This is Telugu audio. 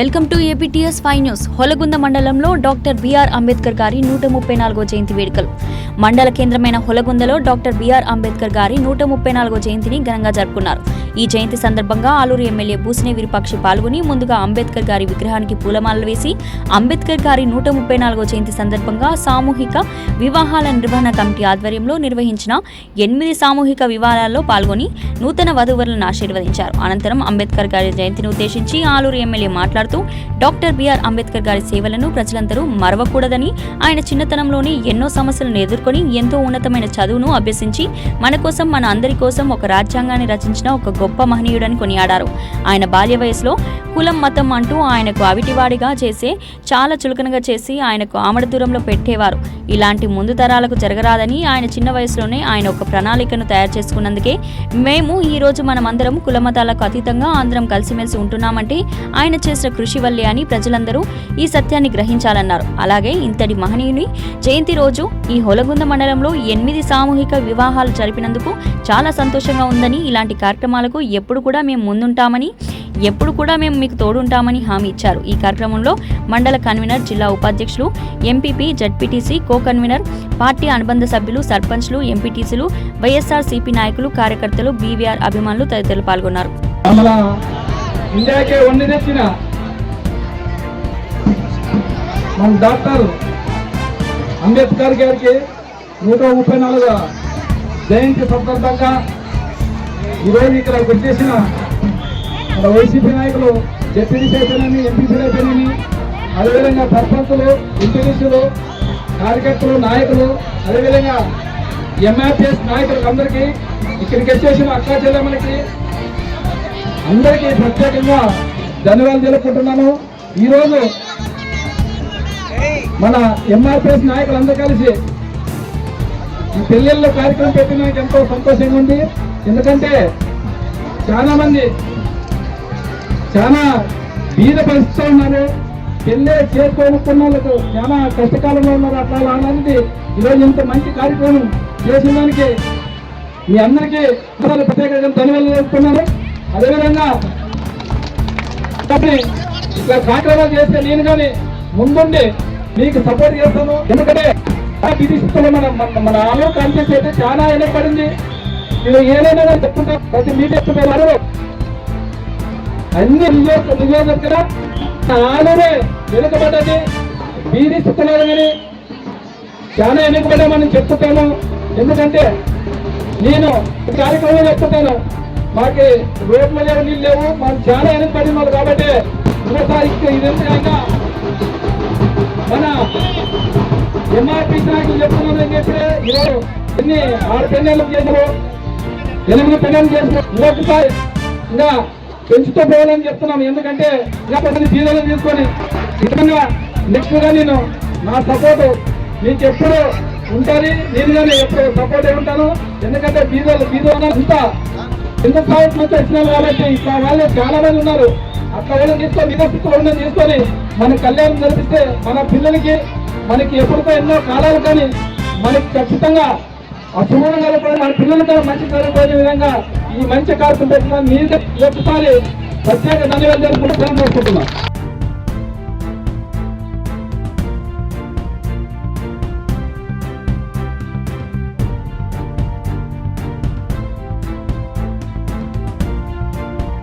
Welcome to APTS 5 news. Holagunda మండలంలో డాక్టర్ బిఆర్ అంబేద్కర్ గారి 134వ జయంతి వేడుకలు. మండల కేంద్రమైన హొలగుందలో డాక్టర్ బిఆర్ అంబేద్కర్ గారి 134వ జయంతిని ఘనంగా జరుపుకున్నారు. ఈ జయంతి సందర్భంగా ఆలూరు ఎమ్మెల్యే బూసినే విరూపాక్షి పాల్గొని ముందుగా అంబేద్కర్ గారి విగ్రహానికి పూలమాలలు వేసి అంబేద్కర్ గారి 134వ జయంతి సందర్భంగా సామూహిక వివాహాల నిర్వహణ కమిటీ ఆధ్వర్యంలో నిర్వహించిన 8 సామూహిక వివాహాల్లో పాల్గొని నూతన వధూవరులను ఆశీర్వదించారు. అనంతరం అంబేద్కర్ గారి జయంతిని ఉద్దేశించి ఆలూరు ఎమ్మెల్యే మాట్లాడుతూ డాక్టర్ బిఆర్ అంబేద్కర్ గారి సేవలను ప్రజలందరూ మరవకూడదని, ఆయన చిన్నతనంలోనే ఎన్నో సమస్యలను ఎదుర్కొని ఎంతో ఉన్నతమైన చదువును అభ్యసించి మన కోసం, మన అందరి కోసం ఒక రాజ్యాంగాన్ని రచించిన ఒక గొప్ప మహనీయుడని కొనియాడారు. ఆయన బాల్య వయసులో కులం మతం అంటూ ఆయనకు అవిటివాడిగా చేసే చాలా చులకనగా చేసి ఆయనకు ఆమడ దూరంలో పెట్టేవారు. ఇలాంటి ముందు తరాలకు జరగరాదని ఆయన చిన్న వయసులోనే ఆయన ఒక ప్రణాళికను తయారు చేసుకున్నందుకే మేము ఈరోజు మనమందరం కులమతాలకు అతీతంగా అందరం కలిసిమెలిసి ఉంటున్నామంటే ఆయన చేసిన కృషి వల్లే అని ప్రజలందరూ ఈ సత్యాన్ని గ్రహించాలన్నారు. అలాగే ఇంతటి మహనీయుని జయంతి రోజు ఈ హొలగుంద మండలంలో 8 సామూహిక వివాహాలు జరిపినందుకు చాలా సంతోషంగా ఉందని, ఇలాంటి కార్యక్రమాలకు ఎప్పుడు కూడా మేము ముందుంటామని, ఎప్పుడు కూడా మేము మీకు తోడుంటామని హామీ ఇచ్చారు. ఈ కార్యక్రమంలో మండల కన్వీనర్, జిల్లా ఉపాధ్యక్షులు, MPP, ZPTC, co convener, party అనుబంధ సభ్యులు, సర్పంచ్లు, ఎంపీటీసీలు, వైఎస్ఆర్ సిపి నాయకులు, కార్యకర్తలు, బీవీఆర్ అభిమానులు తదితరులు పాల్గొన్నారు. ఇండియాకే వండి తెచ్చిన మన డాక్టర్ అంబేద్కర్ గారికి 134వ జయంతి సందర్భంగా ఈరోజు ఇక్కడ వచ్చేసిన మన వైసీపీ నాయకులు, జడ్పీటీసీ అయిపోయినని, ఎంపీసీలు అయిపోయినని, అదేవిధంగా సర్పంచులు, ఎంపీటీసీలు, కార్యకర్తలు, నాయకులు, అదేవిధంగా ఎంఆర్పిఎస్ నాయకులకు అందరికీ, ఇక్కడికి వచ్చేసిన అక్కా చెల్లెమ్మలకి అందరికీ ప్రత్యేకంగా ధన్యవాదాలు తెలుపుకుంటున్నాను. ఈరోజు మన ఎంఆర్పిఎస్ నాయకులందరూ కలిసి ఈ పెళ్లిళ్ళలో కార్యక్రమం పెట్టినాక ఎంతో సంతోషంగా ఉంది. ఎందుకంటే చాలా మంది చాలా బీద పరిస్థితులు ఉన్నారు, పెళ్ళే చేసుకోనుకున్న వాళ్ళకు చాలా కష్టకాలంలో ఉన్నారు. అట్లా అలాంటిది ఈరోజు ఇంత మంచి కార్యక్రమం చేసిన దానికి మీ అందరికీ ప్రత్యేకంగా ధన్యవాదాలు తెలుపుతున్నాను. అదేవిధంగా ఇట్లా కార్యక్రమాలు చేస్తే నేను కానీ ముందుండి మీకు సపోర్ట్ చేస్తాను. ఎందుకంటే మన ఆలోచన కాన్ఫరెన్స్ అయితే చాలా వెనకబడింది. మీరు ఏదైనా చెప్తుంటారు, ప్రతి మీటింగ్ చెప్తున్నారు, అన్ని నియోజకవర్గ ఆలోనే వెనుకబడ్డది, బీదీ స్థితున్నారు కానీ చాలా వెనుకబడ్డామని చెప్తుంటాను. ఎందుకంటే నేను కార్యక్రమం చెప్తుంటాను, మాకు రోడ్లు లేవు, నీళ్ళు లేవు, మాకు చాలా వెనుకబడిన వాళ్ళు. కాబట్టి ఇదంతా మన ఎంఆర్పీ నాయకులు చెప్తున్నాను అని చెప్పి ఈరోజు ఎన్ని 6 పెన్నులు చేశారు, 8 పెన్నులు చేశారు. ఇంకొకసారి ఇంకా పెంచుతూ పోవాలని చెప్తున్నాను. ఎందుకంటే ఇంకా ప్రతి బీదలను తీసుకొని నిజంగా నెక్స్ట్ గా నేను నా సపోర్టు మీకు ఎప్పుడు ఉంటుంది. నేను కానీ ఎప్పుడు సపోర్ట్ అయి ఉంటాను. ఎందుకంటే బీదలు అంతా ఎందుకు కావచ్చు వచ్చినారు కాబట్టి ఇట్లా వాళ్ళు చాలా మంది ఉన్నారు. అట్లా వాళ్ళని తీసుకొని వికసితులను తీసుకొని మన కళ్యాణం జరిపిస్తే మన పిల్లలకి మనకి ఎప్పుడుకో ఎన్నో కాలాలు కానీ మనకి ఖచ్చితంగా అశుభంగా మన పిల్లలకి మంచి జరగబోయే విధంగా ఈ మంచి కార్యక్రమం పెట్టిన మీరు ఒకసారి ప్రత్యేక ధన్యవాదాలు చేసుకుంటున్నాను.